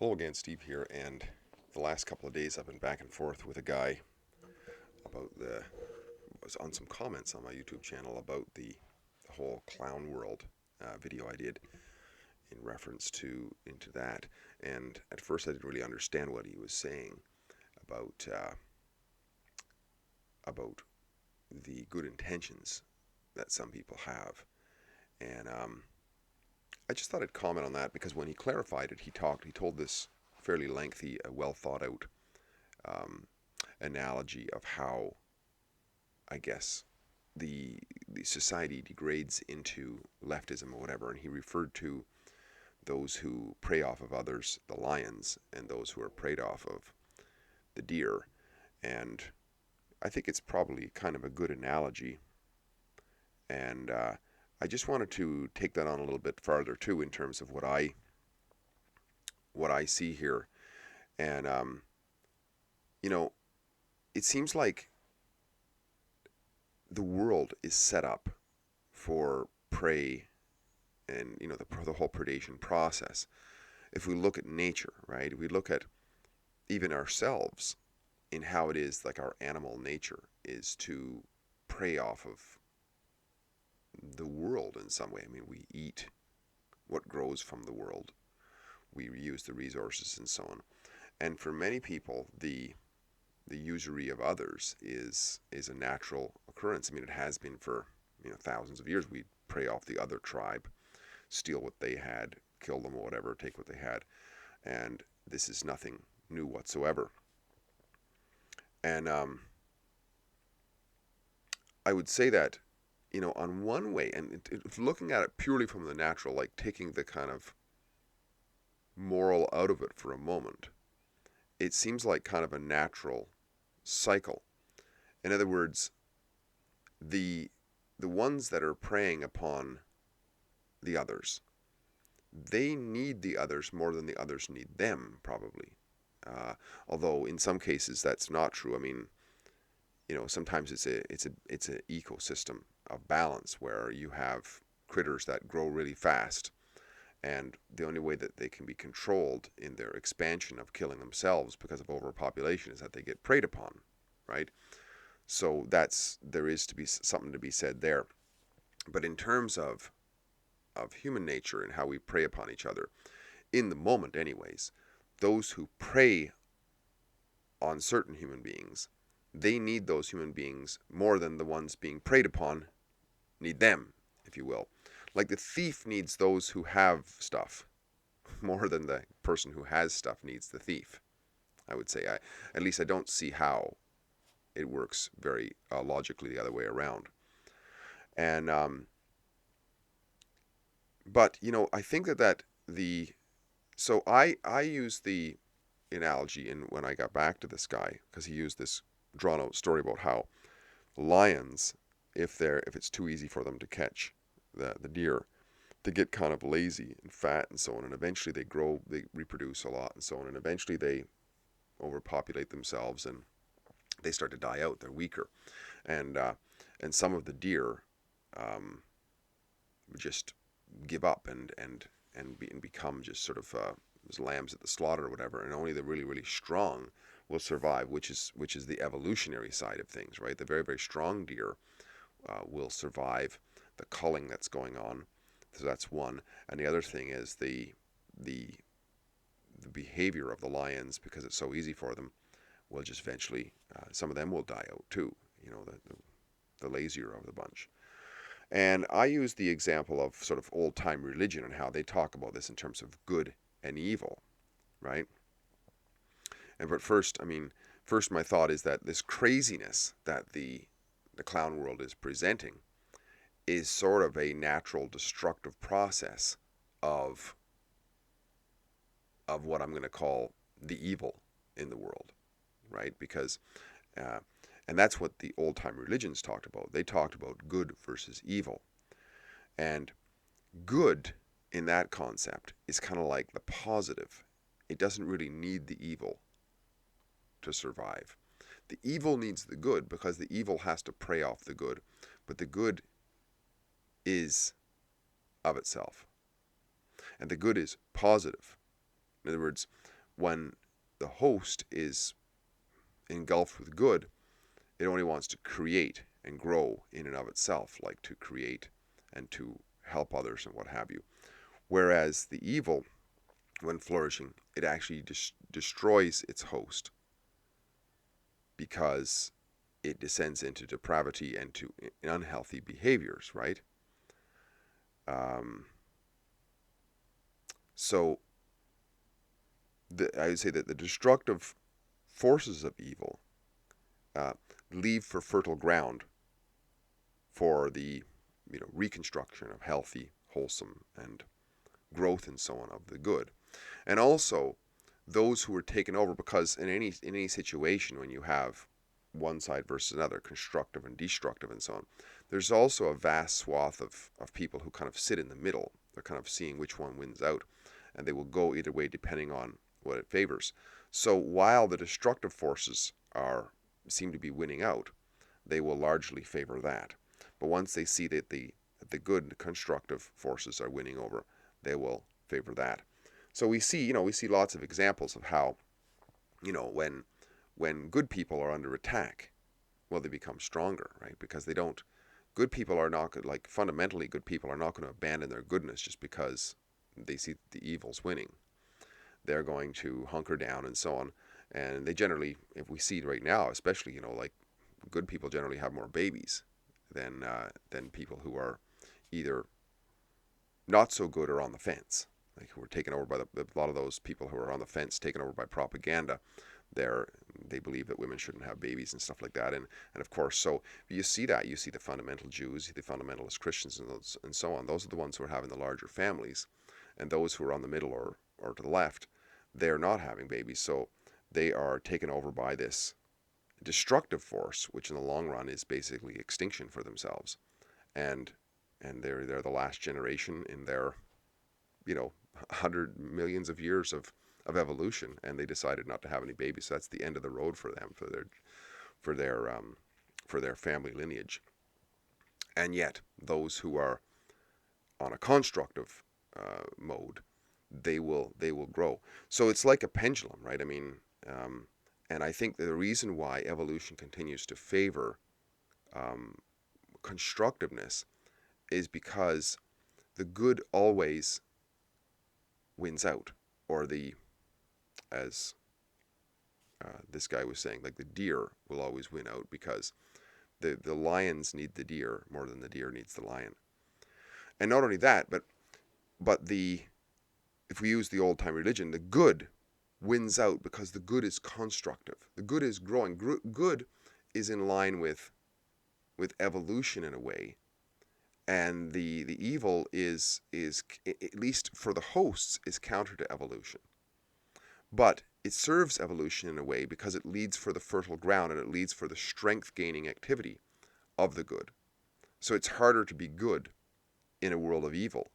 Hello again, Steve here, and the last couple of days I've been back and forth with a guy about was on some comments on my YouTube channel about the whole clown world video I did in reference into that. And at first I didn't really understand what he was saying about about the good intentions that some people have. And I just thought I'd comment on that because when he clarified it, he told this fairly lengthy, well thought out um, analogy of how I guess the society degrades into leftism or whatever, and he referred to those who prey off of others, the lions, and those who are preyed off of, the deer. And I think it's probably kind of a good analogy, and I just wanted to take that on a little bit farther too in terms of what I see here. And you know, it seems like the world is set up for prey and the whole predation process. If we look at nature, right, we look at even ourselves in how it is like our animal nature is to prey off of the world in some way. I mean, we eat what grows from the world, we use the resources and so on. And for many people, the usury of others is a natural occurrence. I mean, it has been for thousands of years. We prey off the other tribe, steal what they had, kill them or whatever, take what they had, and this is nothing new whatsoever. And I would say that on one way, and looking at it purely from the natural, like taking the kind of moral out of it for a moment, it seems like kind of a natural cycle. In other words, the the ones that are preying upon the others, they need the others more than the others need them, probably. Although in some cases that's not true. I mean, sometimes it's a ecosystem of balance where you have critters that grow really fast, and the only way that they can be controlled in their expansion of killing themselves because of overpopulation is that they get preyed upon, right? So there is to be something to be said there. But in terms of human nature and how we prey upon each other, in the moment, anyways, those who prey on certain human beings, they need those human beings more than the ones being preyed upon need them, if you will. Like the thief needs those who have stuff more than the person who has stuff needs the thief. I would say, at least I don't see how it works very logically the other way around. And but I think that the so I use the analogy in when I got back to this guy because he used this drawn out story about how lions, if it's too easy for them to catch the deer, they get kind of lazy and fat and so on, and eventually they reproduce a lot and so on, and eventually they overpopulate themselves and they start to die out. They're weaker, and some of the deer um, just give up and become just sort of lambs at the slaughter or whatever, and only the really really strong will survive, which is the evolutionary side of things, right? The very very strong deer will survive the culling that's going on. So that's one, and the other thing is the the behavior of the lions, because it's so easy for them, will just eventually some of them will die out too. The lazier of the bunch. And I use the example of sort of old time religion and how they talk about this in terms of good and evil, right? And but first, I mean, first my thought is that this craziness that the clown world is presenting is sort of a natural destructive process of what I'm going to call the evil in the world, right? Because uh, and that's what the old time religions talked about. They talked about good versus evil. And good in that concept is kind of like the positive. It doesn't really need the evil to survive. The evil needs the good because the evil has to prey off the good, but the good is of itself. And the good is positive. In other words, when the host is engulfed with good, it only wants to create and grow in and of itself, like to create and to help others and what have you. Whereas the evil, when flourishing, it actually destroys its host because it descends into depravity and to unhealthy behaviors, right? Um, so I would say that the destructive forces of evil uh, leave for fertile ground for the reconstruction of healthy, wholesome, and growth and so on of the good. And also those who are taken over, because in any situation when you have one side versus another, constructive and destructive and so on, there's also a vast swath of people who kind of sit in the middle. They're kind of seeing which one wins out, and they will go either way depending on what it favors. So while the destructive forces seem to be winning out, they will largely favor that. But once they see that the good constructive forces are winning over, they will favor that. So we see lots of examples of how, when good people are under attack, well, they become stronger, right? Because they don't good people are not, like, fundamentally good people are not going to abandon their goodness just because they see the evil's winning. They're going to hunker down and so on. And they generally, if we see right now, especially, like, good people generally have more babies than people who are either not so good or on the fence, like who are taken over by a lot of those people who are on the fence, taken over by propaganda. They believe that women shouldn't have babies and stuff like that, and of course, so you see the fundamental Jews, the fundamentalist Christians, and so on. Those are the ones who are having the larger families, and those who are on the middle or to the left, they're not having babies, so they are taken over by this destructive force, which in the long run is basically extinction for themselves, and they're the last generation in their 100 millions of years of evolution, and they decided not to have any babies. So that's the end of the road for them, for their for their family lineage. And yet, those who are on a constructive mode, they will grow. So it's like a pendulum, right? I mean, and I think the reason why evolution continues to favor um, constructiveness is because the good always wins out, or as this guy was saying, like, the deer will always win out because the lions need the deer more than the deer needs the lion. And not only that, but if we use the old time religion, the good wins out because the good is constructive. The good is growing. Good is in line with evolution in a way, and the evil is at least for the hosts is counter to evolution. But it serves evolution in a way because it leads for the fertile ground and it leads for the strength gaining activity of the good. So it's harder to be good in a world of evil,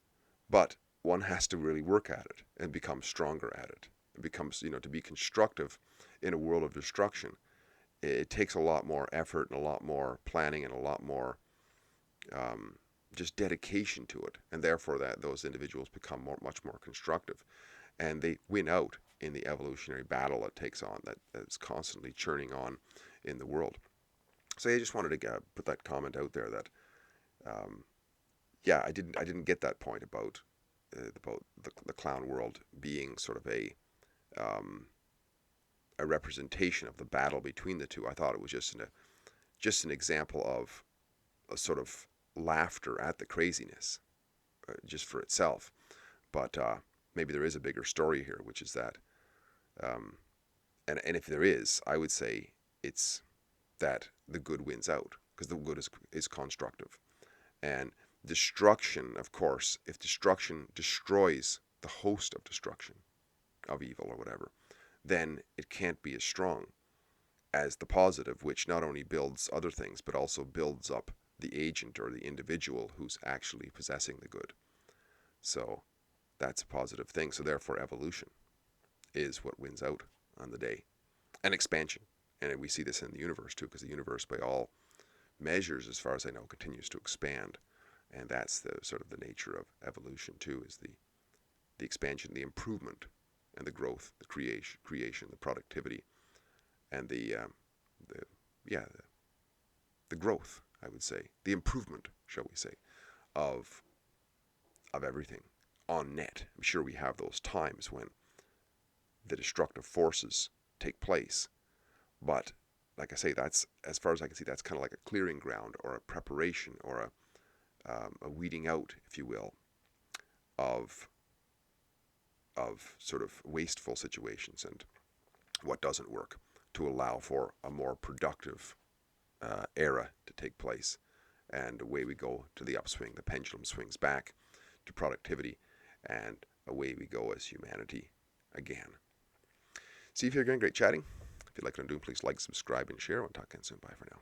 but one has to really work at it and become stronger at it. It becomes, to be constructive in a world of destruction, it takes a lot more effort and a lot more planning and a lot more just dedication to it, and therefore those individuals become much more constructive, and they win out in the evolutionary battle that takes on that is constantly churning on in the world. So I just wanted to put that comment out there that um, yeah, I didn't get that point about the clown world being sort of a representation of the battle between the two. I thought it was just an example of a sort of laughter at the craziness, just for itself. But maybe there is a bigger story here, which is that, um, and if there is, I would say it's that the good wins out because the good is constructive. And destruction, of course, if destruction destroys the host of destruction, of evil or whatever, then it can't be as strong as the positive, which not only builds other things, but also builds up the agent or the individual who's actually possessing the good. So that's a positive thing. So therefore, evolution is what wins out on the day, and expansion. And we see this in the universe too, because the universe, by all measures, as far as I know, continues to expand. And that's the sort of the nature of evolution too, is the expansion, the improvement, and the growth, the creation, the productivity, and the yeah the growth, I would say, the improvement, shall we say, of everything on net. I'm sure we have those times when the destructive forces take place, but like I say, that's, as far as I can see, that's kind of like a clearing ground or a preparation or a weeding out, if you will, of sort of wasteful situations and what doesn't work, to allow for a more productive era to take place. And away we go to the upswing. The pendulum swings back to productivity, and away we go as humanity again. Steve here again, great chatting. If you'd like what I'm doing, please like, subscribe, and share. I'll talk again soon. Bye for now.